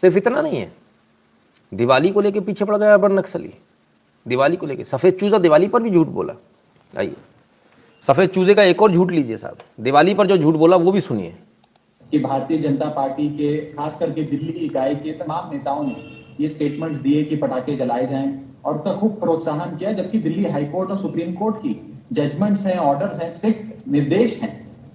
सिर्फ इतना नहीं है, दिवाली को लेके पीछे पड़ गया अरबन नक्सली। दिवाली को लेके सफ़ेद चूज़ा दिवाली पर भी झूठ बोला। आइए सफ़ेद चूज़े का एक और झूठ लीजिए साहब, दिवाली पर जो झूठ बोला वो भी सुनिए। कि भारतीय जनता पार्टी के खास करके दिल्ली इकाई के तमाम नेताओं ने ये स्टेटमेंट्स दिए कि पटाखे जलाए जाएं और उसका खूब प्रोत्साहन किया, जबकि दिल्ली हाईकोर्ट और सुप्रीम कोर्ट की जजमेंट्स हैं, ऑर्डर्स हैं, स्ट्रिक्ट निर्देश हैं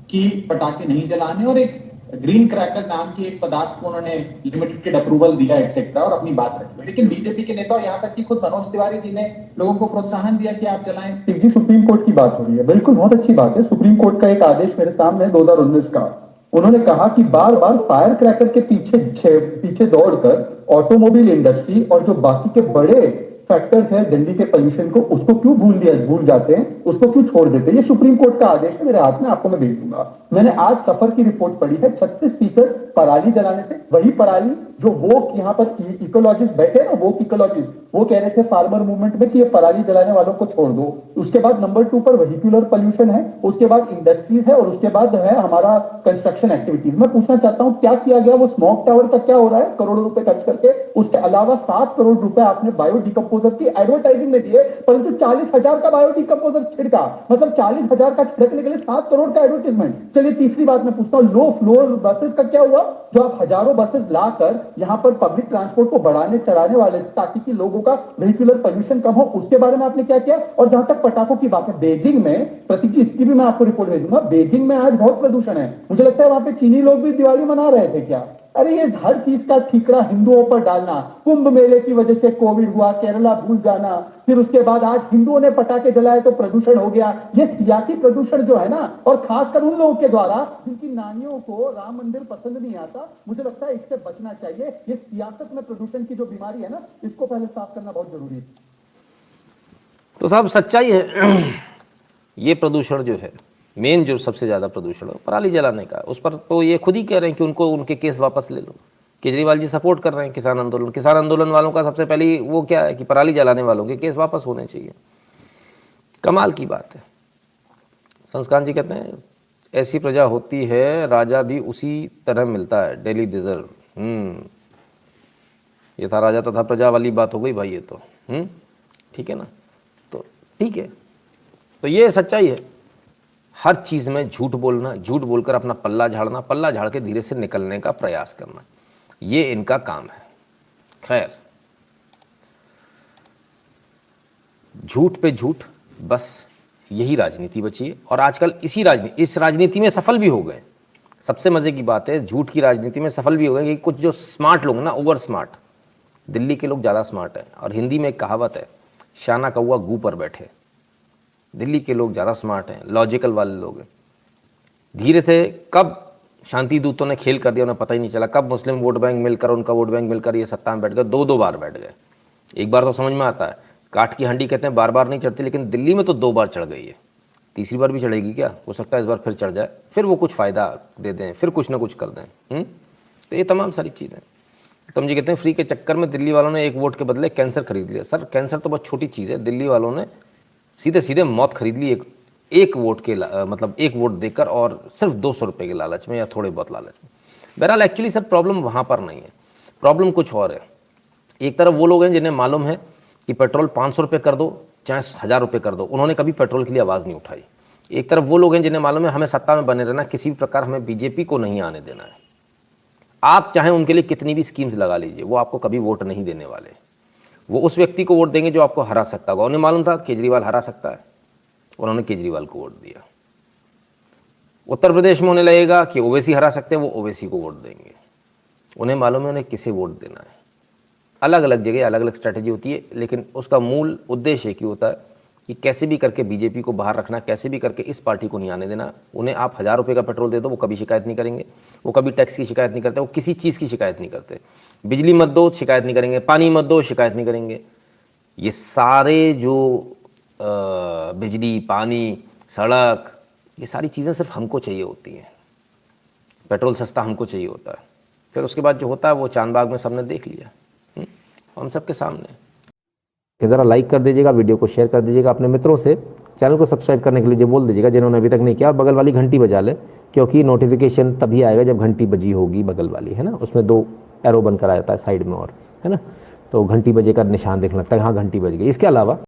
कि पटाखे नहीं जलाने, और एक ग्रीन क्रैकर नाम की एक पदार्थ को उन्होंने लिमिटेड अप्रूवल दिया एक्सेट्रा और अपनी बात रखी। लेकिन बीजेपी के नेता, यहाँ तक कि खुद मनोज तिवारी जी ने लोगों को प्रोत्साहन दिया कि आप जलाएं। जी, सुप्रीम कोर्ट की बात हो रही है, बिल्कुल बहुत अच्छी बात है। सुप्रीम कोर्ट का एक आदेश मेरे सामने 2019 का, उन्होंने कहा कि बार बार फायर क्रैकर के पीछे दौड़कर ऑटोमोबाइल इंडस्ट्री और जो बाकी के बड़े फैक्टर्स हैं दिल्ली के पोल्यूशन को, उसको क्यों भूल जाते हैं, उसको क्यों छोड़ देते हैं। ये सुप्रीम कोर्ट का आदेश है, मेरे हाथ में, आपको मैं भेज दूंगा। मैंने आज सफर की रिपोर्ट पढ़ी है, 36% पराली जलाने से, वही पराली जो वो यहाँ पर इकोलॉजिस्ट बैठे ना, वो इकोलॉजिस्ट वो कह रहे थे फार्मर मूवमेंट में कि ये पराली जलाने वालों को छोड़ दो। उसके बाद नंबर 2 पर वेहिकुलर पोल्यूशन है, उसके बाद इंडस्ट्रीज है, और उसके बाद है हमारा कंस्ट्रक्शन एक्टिविटीज। मैं पूछना चाहता हूं क्या किया गया, वो स्मोक टावर का क्या हो रहा है करोड़ों रुपए खर्च करके। उसके अलावा 7 करोड़ रुपए आपने बायोडिकम्पोजर की एडवर्टाइजिंग में दिए, परंतु 40,000 का बायोडिकम्पोजर छिड़का, मतलब 40,000 का छिड़कने के लिए 7 करोड़ का एडवर्टाइजमेंट। चलिए तीसरी बात मैं पूछता हूं, लो फ्लोर बसेस का क्या हुआ, जो आप हजारों बसेस लाकर यहां पर पब्लिक ट्रांसपोर्ट को बढ़ाने चढ़ाने वाले ताकि कि लोगों का वेहिकुलर पोल्यूशन कम हो, उसके बारे में आपने क्या किया। और जहां तक पटाखों की बात है, बीजिंग में, प्रतीक इसकी भी मैं आपको रिपोर्ट भेज दूंगा, बीजिंग में आज बहुत प्रदूषण है। मुझे लगता है वहां पे चीनी लोग भी दिवाली मना रहे थे क्या। अरे ये हर चीज का ठीकरा हिंदुओं पर डालना, कुंभ मेले की वजह से कोविड हुआ, केरला भूल जाना, फिर उसके बाद आज हिंदुओं ने पटाखे जलाए तो प्रदूषण हो गया। ये सियासी प्रदूषण जो है ना, और खासकर उन लोगों के द्वारा जिनकी नानियों को राम मंदिर पसंद नहीं आता, मुझे लगता है इससे बचना चाहिए। ये सियासत में प्रदूषण की जो बीमारी है ना, इसको पहले साफ करना बहुत जरूरी है। तो साहब सच्चाई है, ये प्रदूषण जो है, मेन जो सबसे ज़्यादा प्रदूषण है पराली जलाने का, उस पर तो ये खुद ही कह रहे हैं कि उनको उनके केस वापस ले लो। केजरीवाल जी सपोर्ट कर रहे हैं किसान आंदोलन वालों का। सबसे पहले वो क्या है कि पराली जलाने वालों के केस वापस होने चाहिए। कमाल की बात है। संस्कान जी कहते हैं ऐसी प्रजा होती है राजा भी उसी तरह मिलता है, डेली डिजर्व। ये था राजा तथा प्रजा वाली बात हो गई भाई, ये तो ठीक है ना। तो ठीक है, तो ये सच्चाई है। हर चीज़ में झूठ बोलना, झूठ बोलकर अपना पल्ला झाड़ना, पल्ला झाड़ के धीरे से निकलने का प्रयास करना, ये इनका काम है। खैर, झूठ पे झूठ, बस यही राजनीति बची है। और आजकल इस राजनीति में सफल भी हो गए। सबसे मज़े की बात है, झूठ की राजनीति में सफल भी हो गए कि कुछ जो स्मार्ट लोग ना, ओवर स्मार्ट, दिल्ली के लोग ज़्यादा स्मार्ट हैं। और हिंदी में एक कहावत है, शाना कौवा गू पर बैठे। दिल्ली के लोग ज़्यादा स्मार्ट हैं, लॉजिकल वाले लोग हैं। धीरे से कब शांति दूतों ने खेल कर दिया उन्हें पता ही नहीं चला। कब मुस्लिम वोट बैंक मिलकर, उनका वोट बैंक मिलकर ये सत्ता में बैठ गए। 2 बार बैठ गए। एक बार तो समझ में आता है, काठ की हंडी कहते हैं बार बार नहीं चढ़ती, लेकिन दिल्ली में तो 2 बार चढ़ गई है। तीसरी बार भी चढ़ेगी क्या, हो सकता है इस बार फिर चढ़ जाए, फिर वो कुछ फ़ायदा दे दें, फिर कुछ ना कुछ कर दें। तो ये तमाम सारी चीज़ें। तम जी कहते हैं फ्री के चक्कर में दिल्ली वालों ने 1 वोट के बदले कैंसर खरीद लिया। सर कैंसर तो बहुत छोटी चीज़ है, दिल्ली वालों ने सीधे सीधे मौत खरीद ली एक वोट के मतलब 1 वोट देकर, और सिर्फ 200 रुपये के लालच में या थोड़े बहुत लालच में। बहरहाल एक्चुअली सर प्रॉब्लम वहाँ पर नहीं है, प्रॉब्लम कुछ और है। एक तरफ वो लोग हैं जिन्हें मालूम है कि पेट्रोल 500 रुपये कर दो चाहे 1000 रुपये कर दो, उन्होंने कभी पेट्रोल के लिए आवाज़ नहीं उठाई। एक तरफ वो लोग हैं जिन्हें मालूम है हमें सत्ता में बने रहना, किसी भी प्रकार हमें बीजेपी को नहीं आने देना है। आप चाहे उनके लिए कितनी भी स्कीम्स लगा लीजिए, वो आपको कभी वोट नहीं देने वाले। वो उस व्यक्ति को वोट देंगे जो आपको हरा सकता होगा। उन्हें मालूम था केजरीवाल हरा सकता है, उन्होंने केजरीवाल को वोट दिया। उत्तर प्रदेश में उन्हें लगेगा कि ओवैसी हरा सकते हैं, वो ओवैसी को वोट देंगे। उन्हें मालूम है उन्हें किसे वोट देना है। अलग अलग जगह अलग अलग स्ट्रैटेजी होती है, लेकिन उसका मूल उद्देश्य एक ही होता है कि कैसे भी करके बीजेपी को बाहर रखना, कैसे भी करके इस पार्टी को नहीं आने देना। उन्हें आप 1000 रुपये का पेट्रोल दे दो, वो कभी शिकायत नहीं करेंगे, वो कभी टैक्स की शिकायत नहीं करते, वो किसी चीज़ की शिकायत नहीं करते। बिजली मत दो, शिकायत नहीं करेंगे, पानी मत दो, शिकायत नहीं करेंगे। ये सारे जो बिजली, पानी, सड़क, ये सारी चीज़ें सिर्फ हमको चाहिए होती हैं। पेट्रोल सस्ता हमको चाहिए होता है, फिर उसके बाद जो होता है वो चांदबाग में सबने देख लिया, हम सबके सामने। कि ज़रा लाइक कर दीजिएगा, वीडियो को शेयर कर दीजिएगा अपने मित्रों से, चैनल को सब्सक्राइब करने के लिए बोल दीजिएगा जिन्होंने अभी तक नहीं किया, और बगल वाली घंटी बजा लें, क्योंकि नोटिफिकेशन तभी आएगा जब घंटी बजी होगी बगल वाली, है ना, उसमें 2 एरो बन कर आ जाता है साइड में, और है ना, तो घंटी बजे का निशान दिखने लगता है, हाँ घंटी बज गई। इसके अलावा